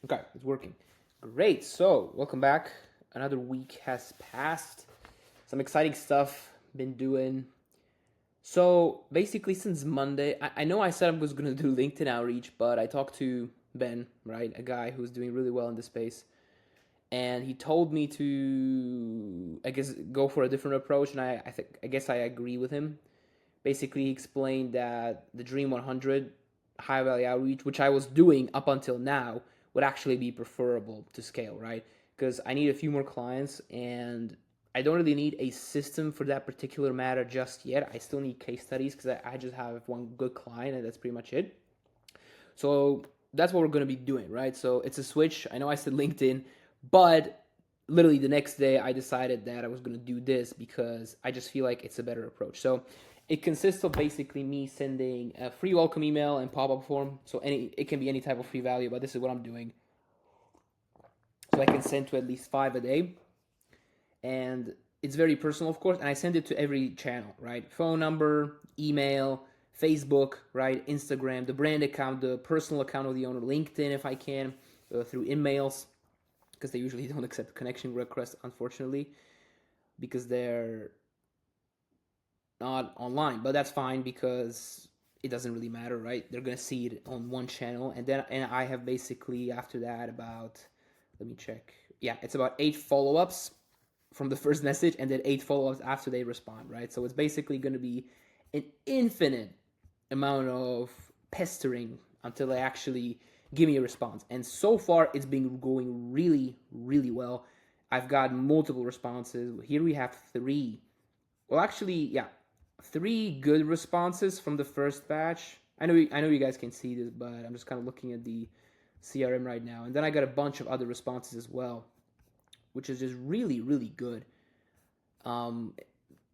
Okay, it's working. Great. So, welcome back. Another week has passed. Some exciting stuff been doing. So, basically, since Monday, I know I said I was going to do LinkedIn outreach, but I talked to Ben, right, a guy who's doing really well in this space, and he told me to, I guess, go for a different approach, and I guess I agree with him. Basically, he explained that the Dream 100 high value outreach, which I was doing up until now, would actually be preferable to scale, right? Because I need a few more clients and I don't really need a system for that particular matter just yet. I still need case studies because I just have one good client and that's pretty much it. So that's what we're going to be doing, right? So it's a switch. I know I said LinkedIn, but literally the next day I decided that I was going to do this because I just feel like it's a better approach. So it consists of basically me sending a free welcome email and pop-up form. So it can be any type of free value, but this is what I'm doing. So I can send to at least 5 a day, and it's very personal, of course. And I send it to every channel, right? Phone number, email, Facebook, right? Instagram, the brand account, the personal account of the owner, LinkedIn if I can, through emails because they usually don't accept connection requests, unfortunately, because they're not online. But that's fine because it doesn't really matter, right? They're gonna see it on one channel, and I have basically after that about, let me check. Yeah, it's about 8 follow-ups from the first message, and then 8 follow-ups after they respond, right? So it's basically gonna be an infinite amount of pestering until they actually give me a response. And so far, it's been going really, really well. I've got multiple responses. Here we have three. Well, actually, yeah, three good responses from the first batch. I know you guys can see this, but I'm just kind of looking at the CRM right now. And then I got a bunch of other responses as well, which is just really, really good. Um,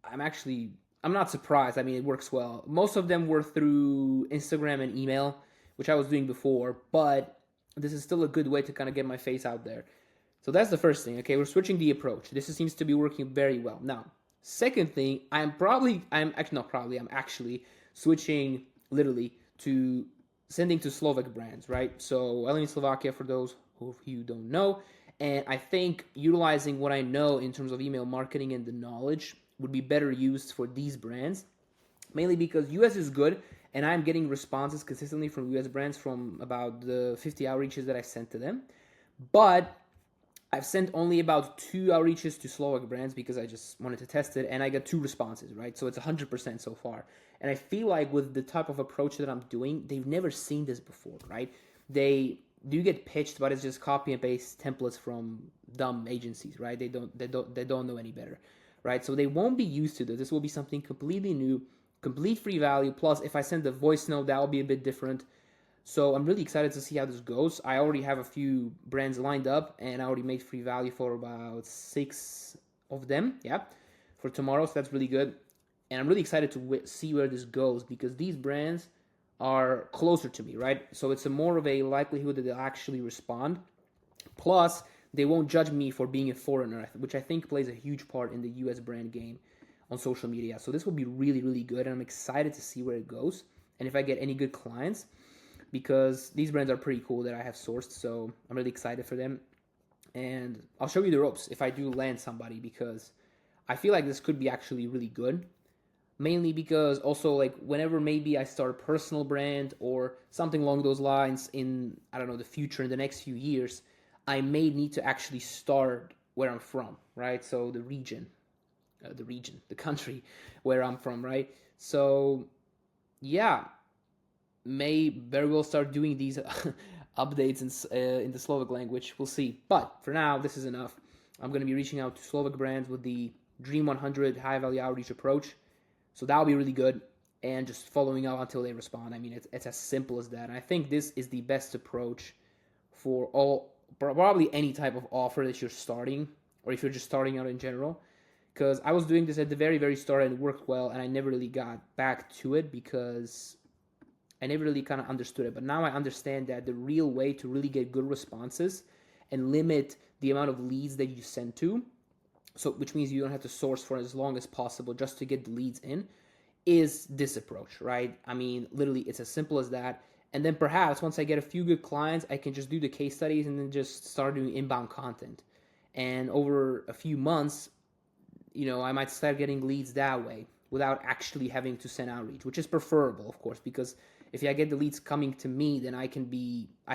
I'm actually I'm not surprised. I mean, it works well. Most of them were through Instagram and email, which I was doing before, but this is still a good way to kind of get my face out there. So that's the first thing. Okay, we're switching the approach. This seems to be working very well. Now, second thing, I'm actually switching literally to sending to Slovak brands, right? So I live in Slovakia for those of you don't know, and I think utilizing what I know in terms of email marketing and the knowledge would be better used for these brands, mainly because US is good and I'm getting responses consistently from US brands from about the 50 outreaches that I sent to them. But I've sent only about 2 outreaches to Slovak brands because I just wanted to test it, and I got 2 responses, right? So it's 100% so far. And I feel like with the type of approach that I'm doing, they've never seen this before, right? They do get pitched, but it's just copy and paste templates from dumb agencies, right? They don't know any better, right? So they won't be used to this. This will be something completely new, complete free value. Plus, if I send the voice note, that will be a bit different. So I'm really excited to see how this goes. I already have a few brands lined up, and I already made free value for about 6 of them. Yeah, for tomorrow. So that's really good, and I'm really excited to see where this goes because these brands are closer to me, right? So it's a more of a likelihood that they'll actually respond. Plus, they won't judge me for being a foreigner, which I think plays a huge part in the US brand game on social media. So this will be really, really good, and I'm excited to see where it goes. And if I get any good clients, because these brands are pretty cool that I have sourced, so I'm really excited for them. And I'll show you the ropes if I do land somebody because I feel like this could be actually really good. Mainly because also like whenever maybe I start a personal brand or something along those lines in I don't know the future in the next few years, I may need to actually start where I'm from, right? So the country where I'm from, right? So yeah, may very well start doing these updates in the Slovak language. We'll see. But for now, this is enough. I'm going to be reaching out to Slovak brands with the Dream 100 high value outreach approach. So that'll be really good. And just following up until they respond. I mean, it's as simple as that. And I think this is the best approach for probably any type of offer that you're starting, or if you're just starting out in general. Because I was doing this at the very, very start and it worked well, and I never really got back to it because I never really kind of understood it, but now I understand that the real way to really get good responses and limit the amount of leads that you send to, so which means you don't have to source for as long as possible just to get the leads in, is this approach, right? I mean, literally, it's as simple as that. And then perhaps once I get a few good clients, I can just do the case studies and then just start doing inbound content. And over a few months, I might start getting leads that way without actually having to send outreach, which is preferable, of course, because if I get the leads coming to me, then I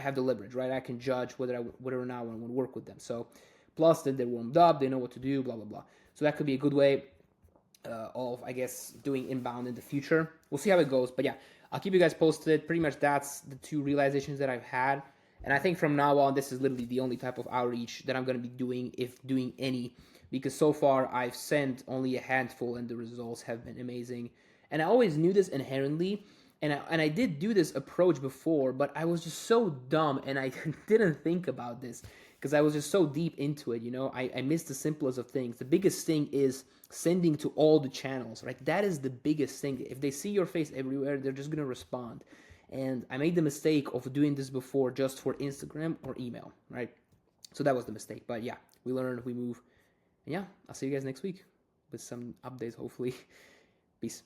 have the leverage, right? I can judge whether or not I want to work with them. So, plus that they're warmed up, they know what to do, blah blah blah. So that could be a good way of, I guess, doing inbound in the future. We'll see how it goes, but yeah, I'll keep you guys posted. Pretty much that's the two realizations that I've had, and I think from now on, this is literally the only type of outreach that I'm going to be doing, if doing any, because so far I've sent only a handful and the results have been amazing. And I always knew this inherently, and I did do this approach before, but I was just so dumb and I didn't think about this because I was just so deep into it. I missed the simplest of things. The biggest thing is sending to all the channels, right? That is the biggest thing. If they see your face everywhere, they're just gonna respond. And I made the mistake of doing this before just for Instagram or email, right? So that was the mistake. But yeah, we learned, we move. And yeah, I'll see you guys next week with some updates, hopefully. Peace.